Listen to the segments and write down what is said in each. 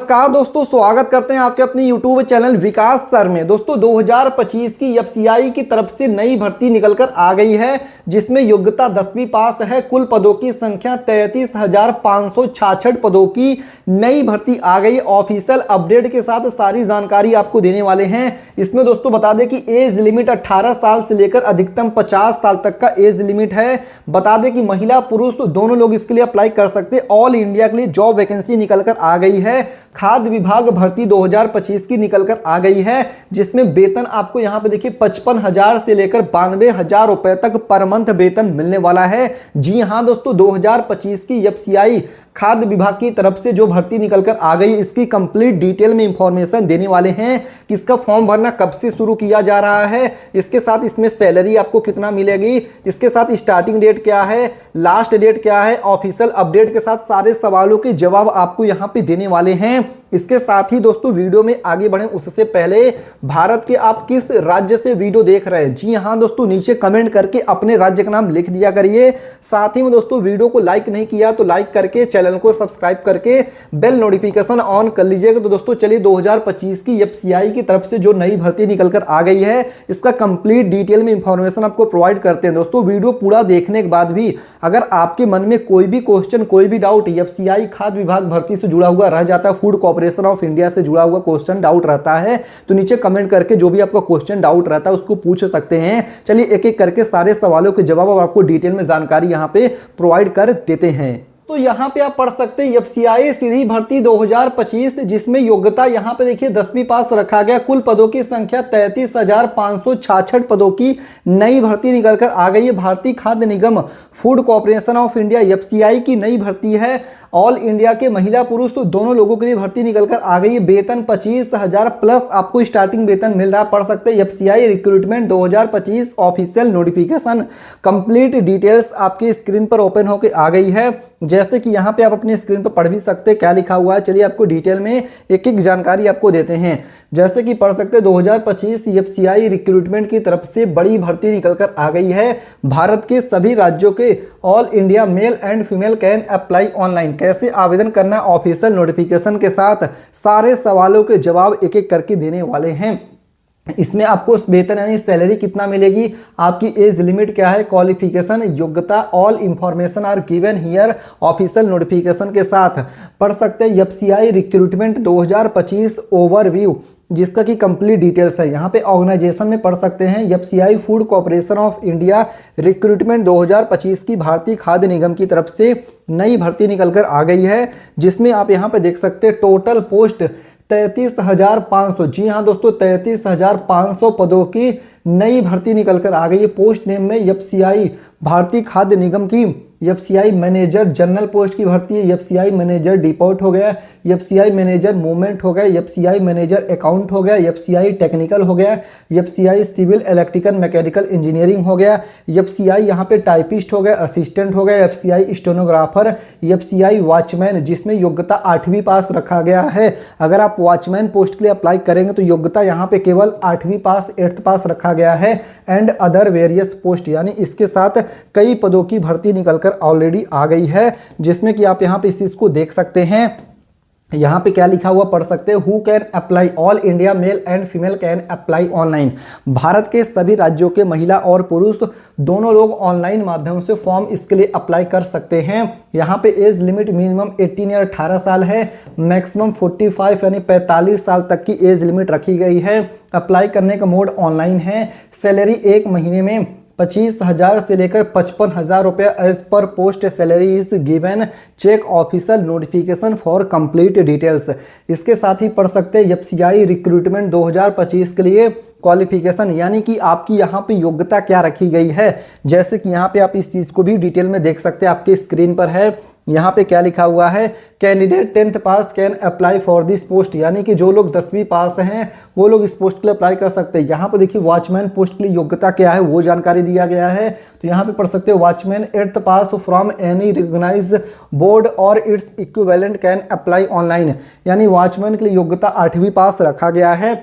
नमस्कार दोस्तों, स्वागत करते हैं आपके अपने YouTube चैनल विकास सर में। दोस्तों 2025 की एफसीआई की तरफ से नई भर्ती निकलकर आ गई है, जिसमें योग्यता 10वीं पास है। कुल पदों की संख्या 33,566 पदों की नई भर्ती आ गई। ऑफिशियल अपडेट के साथ सारी जानकारी आपको देने वाले हैं। इसमें दोस्तों बता दें कि एज लिमिट 18 साल से लेकर अधिकतम 50 साल तक का एज लिमिट है। बता दें कि महिला पुरुष दोनों लोग इसके लिए अप्लाई कर सकते हैं। ऑल इंडिया के लिए जॉब वैकेंसी निकलकर आ गई है। खाद्य विभाग भर्ती 2025 की निकलकर आ गई है, जिसमें वेतन आपको यहां पे देखिए 55,000 से लेकर 92,000 रुपए तक पर मंथ वेतन मिलने वाला है। जी हां दोस्तों, 2025 की एफसीआई खाद्य विभाग की तरफ से जो भर्ती निकलकर आ गई, इसकी कंप्लीट डिटेल में इंफॉर्मेशन देने वाले हैं कि इसका फॉर्म भरना कब से शुरू किया जा रहा है, इसके साथ इसमें सैलरी आपको कितना मिलेगी, इसके साथ स्टार्टिंग डेट क्या है, लास्ट डेट क्या है। ऑफिशियल अपडेट के साथ सारे सवालों के जवाब आपको यहां पे देने वाले हैं। इसके साथ ही दोस्तों वीडियो में आगे बढ़े उससे पहले भारत के आप किस राज्य से वीडियो देख रहे हैं, जी हां दोस्तों नीचे कमेंट करके अपने राज्य का नाम लिख दिया करिए। साथ ही में दोस्तों वीडियो को लाइक नहीं किया तो लाइक करके चैनल को सब्सक्राइब करके बेल नोटिफिकेशन ऑन कर लीजिएगा। तो दोस्तों चलिए 2025 की एफसीआई की तरफ से जो नई भर्ती निकलकर आ गई है, इसका कंप्लीट डिटेल में इंफॉर्मेशन आपको प्रोवाइड करते हैं। दोस्तों वीडियो पूरा देखने के बाद भी अगर आपके मन में कोई भी क्वेश्चन, कोई भी डाउट एफसीआई खाद्य विभाग भर्ती से जुड़ा हुआ रह जाता है, फूड कॉर्पोरेशन ऑफ इंडिया से जुड़ा हुआ क्वेश्चन डाउट रहता है, तो नीचे कमेंट करके जो भी आपका क्वेश्चन डाउट रहता है उसको पूछ सकते हैं। चलिए एक एक करके सारे सवालों के जवाब और आपको डिटेल में जानकारी यहां पे प्रोवाइड कर देते हैं। तो यहाँ पे आप पढ़ सकते हैं एफसीआई सीधी भर्ती 2025, जिसमें योग्यता यहाँ पे देखिए 10वीं पास रखा गया। कुल पदों की संख्या 33,566 पदों की नई भर्ती निकलकर आ गई है। Bharatiya Khadya Nigam food corporation of India FCI की नई भर्ती है। ऑल इंडिया के महिला पुरुष तो दोनों लोगों के लिए भर्ती निकलकर आ गई है। वेतन 25,000 प्लस आपको स्टार्टिंग वेतन मिल रहा है। पढ़ सकते हैं FCI recruitment 2025 official notification. Complete details आपकी स्क्रीन पर ओपन होकर आ गई है, जैसे कि यहाँ पे आप अपनी स्क्रीन पर पढ़ भी सकते हैं क्या लिखा हुआ है। चलिए आपको डिटेल में एक एक जानकारी आपको देते हैं। जैसे कि पढ़ सकते हैं 2025 एफसीआई रिक्रूटमेंट की तरफ से बड़ी भर्ती निकलकर आ गई है। भारत के सभी राज्यों के all India male and female can apply online. कैसे आवेदन करना है, ऑफिशियल नोटिफिकेशन के साथ सारे सवालों के जवाब एक एक करके देने वाले हैं। इसमें आपको वेतन यानी सैलरी कितना मिलेगी, आपकी एज लिमिट क्या है, क्वालिफिकेशन, योग्यता, all information are given here official notification के साथ। पढ़ सकते हैं एफसीआई रिक्रूटमेंट 2025 ओवरव्यू, जिसका की कंप्लीट डिटेल्स है। यहाँ पे ऑर्गेनाइजेशन में पढ़ सकते हैं FCI food corporation of India recruitment 2025 की भारतीय खाद्य निगम की तरफ से नई भर्ती निकलकर आ गई है, जिसमें आप यहाँ पे देख सकते हैं टोटल पोस्ट 33,500। जी हाँ दोस्तों, 33,500 पदों की नई भर्ती निकलकर आ गई है। पोस्ट नेम में एफसीआई भारतीय खाद्य निगम की एफसीआई मैनेजर जनरल पोस्ट की भर्ती है। एफसीआई मैनेजर डिपोट हो गया, एफसीआई मैनेजर मूवमेंट हो गया, एफसीआई मैनेजर अकाउंट हो गया, एफसीआई टेक्निकल हो गया, FCI civil electrical mechanical engineering हो गया, एफसीआई यहाँ पे टाइपिस्ट हो गया, असिस्टेंट हो गया, एफसीआई स्टेनोग्राफर, एफसीआई वॉचमैन, जिसमें योग्यता 8वीं पास रखा गया है। अगर आप वॉचमैन पोस्ट के लिए अप्लाई करेंगे तो योग्यता यहाँ पे केवल 8वीं पास 8th पास रखा गया है। एंड अदर वेरियस पोस्ट, यानी इसके साथ कई पदों की भर्ती निकलकर ऑलरेडी आ गई है, जिसमें कि आप यहाँ पे इस चीज को देख सकते हैं। यहाँ पे क्या लिखा हुआ पढ़ सकते हैं, who can apply, all India male and female can apply online. Bharat के सभी राज्यों के महिला और पुरुष दोनों लोग ऑनलाइन माध्यम से फॉर्म इसके लिए अप्लाई कर सकते हैं। यहाँ पे एज लिमिट मिनिमम 18 या 18 साल है, मैक्सिमम 45 यानी 45 साल तक की एज लिमिट रखी गई है। अप्लाई करने का मोड ऑनलाइन है। सैलरी एक महीने में 25,000 से लेकर 55,000 रुपये as per post salary is given. Check official notification for complete details. इसके साथ ही पढ़ सकते हैं एफसीआई रिक्रूटमेंट 2025 के लिए क्वालिफिकेशन, यानी कि आपकी यहाँ पे योग्यता क्या रखी गई है। जैसे कि यहाँ पे आप इस चीज़ को भी डिटेल में देख सकते हैं, आपके स्क्रीन पर है। यहाँ पे क्या लिखा हुआ है, candidate 10th pass can apply for this post, यानी कि जो लोग 10वीं पास हैं वो लोग इस पोस्ट के लिए अप्लाई कर सकते हैं। यहाँ पे देखिए वॉचमैन पोस्ट के लिए योग्यता क्या है वो जानकारी दिया गया है। तो यहाँ पे पढ़ सकते हो watchman 8th pass from any recognised board और it's equivalent can apply online, यानी वॉचमैन के लिए योग्यता 8वीं पास रखा गया है।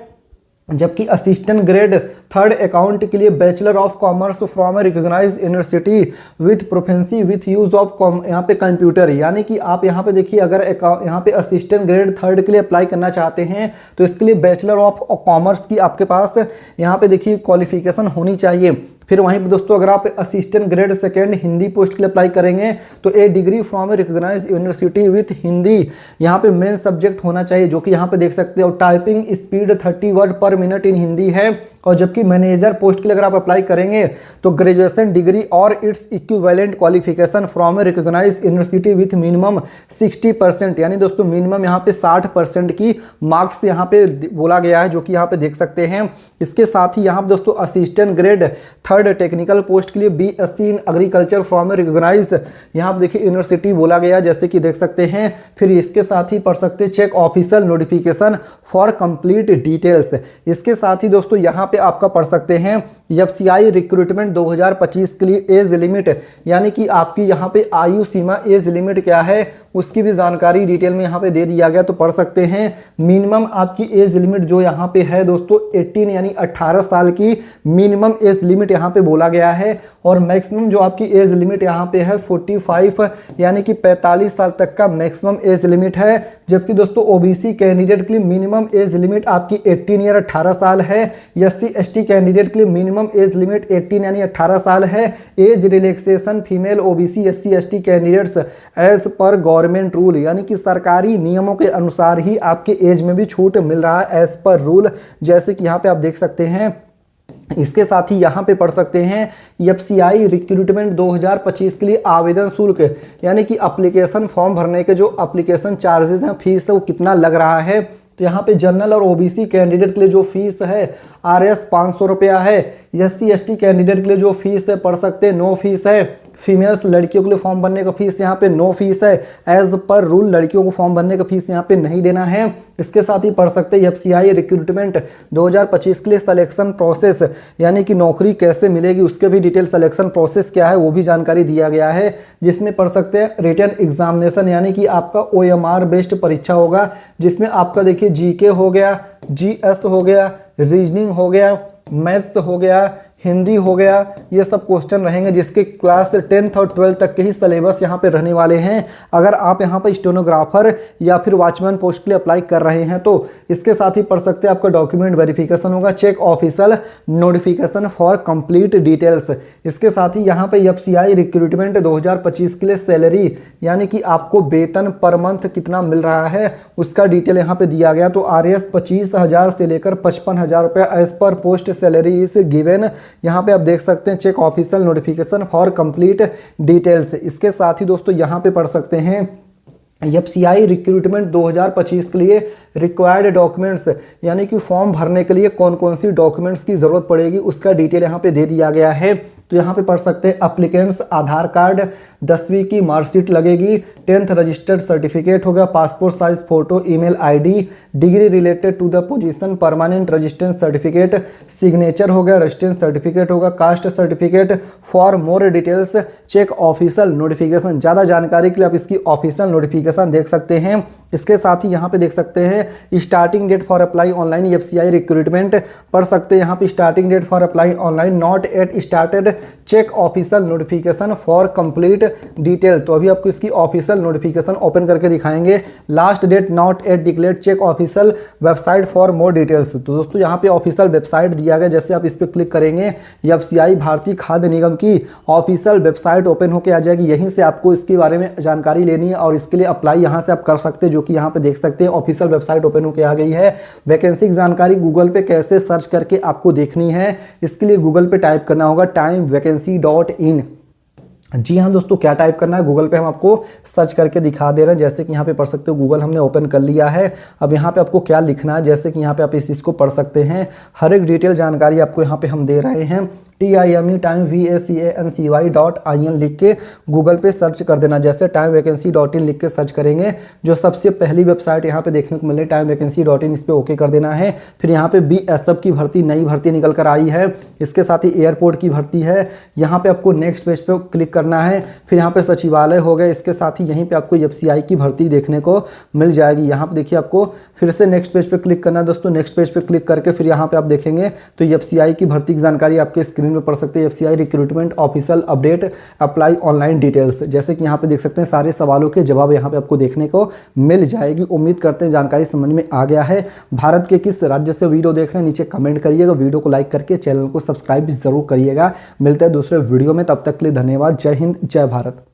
जबकि असिस्टेंट ग्रेड थर्ड अकाउंट के लिए bachelor of commerce from a recognised university with proficiency with use of यहाँ पे कंप्यूटर। यानी कि आप यहाँ पे देखिए, अगर यहाँ पे असिस्टेंट ग्रेड थर्ड के लिए अप्लाई करना चाहते हैं तो इसके लिए बैचलर ऑफ कॉमर्स की आपके पास यहाँ पे देखिए क्वालिफिकेशन होनी चाहिए। फिर वहीं पे दोस्तों अगर आप assistant grade second Hindi post के लिए अप्लाई करेंगे तो a degree from a recognised university with Hindi यहाँ पे मेन सब्जेक्ट होना चाहिए, जो कि यहाँ पे देख सकते हो टाइपिंग स्पीड 30 वर्ड पर मिनट इन हिंदी है। और जबकि मैनेजर पोस्ट के लिए अगर आप अप्लाई करेंगे तो ग्रेजुएशन डिग्री और it's equivalent qualification from a recognised university with minimum 60%, यानी दोस्तों मिनिमम यहाँ पे 60% की मार्क्स यहाँ पे बोला गया है, जो कि यहाँ पे देख सकते हैं। इसके साथ ही यहाँ पे दोस्तों assistant grade third technical post के लिए BSc in agriculture from a recognised यहाँ पे देखिए यूनिवर्सिटी बोला गया, जैसे कि देख सकते हैं। फिर इसके साथ ही पढ़ सकते हैं check official notification for complete details. इसके साथ ही दोस्तों यहाँ पे आपका पढ़ सकते हैं एफसीआई रिक्रूटमेंट 2025 के लिए एज लिमिट, यानी कि आपकी यहाँ पे आयु सीमा एज लिमिट क्या है उसकी भी जानकारी डिटेल में यहाँ पे दे दिया गया, तो पढ़ सकते हैं। मिनिमम आपकी एज लिमिट जो यहाँ पे है दोस्तों 18 यानी 18 साल की मिनिमम एज लिमिट यहाँ पे बोला गया है। और मैक्सिमम जो आपकी एज लिमिट यहाँ पे है 45 यानी कि 45 साल तक का मैक्सिमम एज लिमिट है। जबकि दोस्तों ओबीसी कैंडिडेट के लिए मिनिमम एज लिमिट आपकी 18 ईयर 18 साल है। एससी एसटी कैंडिडेट के लिए मिनिमम एज लिमिट 18 यानी 18 साल है। Age relaxation female OBC SC ST candidates as per government rule, यानी कि सरकारी नियमों के अनुसार ही आपके एज में भी छूट मिल रहा है एज पर रूल, जैसे कि यहाँ पे आप देख सकते हैं। इसके साथ ही यहाँ पे पढ़ सकते हैं एफसीआई रिक्रूटमेंट 2025 के लिए आवेदन शुल्क, यानी कि एप्लीकेशन फॉर्म भरने के जो एप्लीकेशन चार्जेस हैं, फीस है, वो कितना लग रहा है। तो यहाँ पे जनरल और ओबीसी कैंडिडेट के लिए जो फीस है आरएस 500 रुपया है। एससी एसटी कैंडिडेट के लिए जो फीस है पढ़ सकते हैं नो फीस है। फीमेल्स लड़कियों के लिए फॉर्म भरने का फीस यहाँ पे नो फीस है। एज पर रूल लड़कियों को फॉर्म भरने का फीस यहाँ पे नहीं देना है। इसके साथ ही पढ़ सकते हैं एफसीआई रिक्रूटमेंट 2025 के लिए सिलेक्शन प्रोसेस, यानी कि नौकरी कैसे मिलेगी उसके भी डिटेल सिलेक्शन प्रोसेस क्या है वो भी जानकारी दिया गया है, जिसमें पढ़ सकते हैं रिटन एग्जामिनेशन, यानी कि आपका ओएमआर बेस्ड परीक्षा होगा, जिसमें आपका देखिए जीके हो गया, जीएस हो गया, रीजनिंग हो गया, मैथ्स हो गया, हिंदी हो गया, ये सब क्वेश्चन रहेंगे, जिसके क्लास 10th और 12th तक के ही सिलेबस यहाँ पे रहने वाले हैं। अगर आप यहाँ पे स्टेनोग्राफर या फिर वॉचमैन पोस्ट के लिए अप्लाई कर रहे हैं तो इसके साथ ही पढ़ सकते हैं आपका डॉक्यूमेंट वेरिफिकेशन होगा, check official notification for complete details. इसके साथ ही यहाँ पे एफसीआई रिक्रूटमेंट 2025 के लिए सैलरी, यानी कि आपको वेतन पर मंथ कितना मिल रहा है उसका डिटेल यहाँ पे दिया गया। तो आरएस 25,000 से लेकर 55,000 रुपया as per post salary is given, यहाँ पे आप देख सकते हैं check official notification for complete details. इसके साथ ही दोस्तों यहाँ पे पढ़ सकते हैं एफसीआई रिक्रूटमेंट 2025 के लिए रिक्वायर्ड डॉक्यूमेंट्स, यानी कि फॉर्म भरने के लिए कौन कौन सी डॉक्यूमेंट्स की ज़रूरत पड़ेगी उसका डिटेल यहाँ पे दे दिया गया है। तो यहाँ पे पढ़ सकते हैं अप्लीकेंट्स आधार कार्ड, 10वीं की मार्कशीट लगेगी, 10th रजिस्टर्ड सर्टिफिकेट होगा, passport size photo, email ID, degree related to the position, permanent resistance certificate, signature हो गया, रेजिस्टेंस सर्टिफिकेट होगा, caste certificate. For more details check official notification, ज़्यादा जानकारी के लिए आप इसकी ऑफिशियल नोटिफिकेशन देख सकते हैं। इसके साथ ही यहाँ पे देख सकते हैं starting date for apply online FCI recruitment, पढ़ सकते हैं यहाँ पे starting date for apply online not yet started, check official notification for complete detail. तो अभी आपको इसकी ऑफिशियल नोटिफिकेशन ओपन करके दिखाएंगे। Last date not yet declare, check official website for more details. तो दोस्तों यहाँ पे ऑफिशियल वेबसाइट दिया गया, जैसे आप इस पर क्लिक करेंगे एफसीआई भारतीय खाद्य निगम की ऑफिशियल वेबसाइट ओपन होकर आ जाएगी। यहीं से आपको इसके बारे में जानकारी लेनी है और इसके लिए अप्लाई यहाँ से आप कर सकते हैं, जो कि यहाँ पे देख सकते हैं ऑफिशियल वेबसाइट ओपन होकर आ गई है। वैकेंसी की जानकारी गूगल पे कैसे सर्च करके आपको देखनी है, इसके लिए गूगल पे टाइप करना होगा timevacance.in। जी हाँ दोस्तों, क्या टाइप करना है गूगल पे हम आपको सर्च करके दिखा दे रहे हैं। जैसे कि यहाँ पे पढ़ सकते हो गूगल हमने ओपन कर लिया है। अब यहाँ पे आपको क्या लिखना है, जैसे कि यहाँ पे आप इस चीज़ को पढ़ सकते हैं, हर एक डिटेल जानकारी आपको यहाँ पे हम दे रहे हैं। TIME-VACANCY.IN लिख के गूगल पे सर्च कर देना। जैसे timevacany.in लिख के सर्च करेंगे, जो सबसे पहली वेबसाइट यहाँ पे देखने को मिले timevacany.in, इस पे ओके कर देना है। फिर यहाँ पे BSF की भर्ती, नई भर्ती निकल कर आई है। इसके साथ ही एयरपोर्ट की भर्ती है। यहाँ पे आपको नेक्स्ट पेज पे क्लिक करना है। फिर यहाँ पे सचिवालय हो गए, इसके साथ ही यहीं पे आपको FCI की भर्ती देखने को मिल जाएगी। यहाँ पे देखिए आपको फिर से नेक्स्ट पेज पे क्लिक करना है दोस्तों। नेक्स्ट पेज पे क्लिक करके फिर यहाँ पे आप देखेंगे तो FCI की भर्ती की जानकारी आपके स्क्रीन पे पढ़ सकते हैं। FCI recruitment official update apply online details, जैसे कि यहाँ पे देख सकते हैं सारे सवालों के जवाब यहाँ पे आपको देखने को मिल जाएगी। उम्मीद करते हैं जानकारी समझ में आ गया है। भारत के किस राज्य से वीडियो देख रहे हैं नीचे कमेंट करिएगा, वीडियो को लाइक करके चैनल को सब्सक्राइब भी जरूर करिएगा। मिलते हैं दूसरे वीडियो में, तब तक के लिए धन्यवाद। जय हिंद, जय भारत।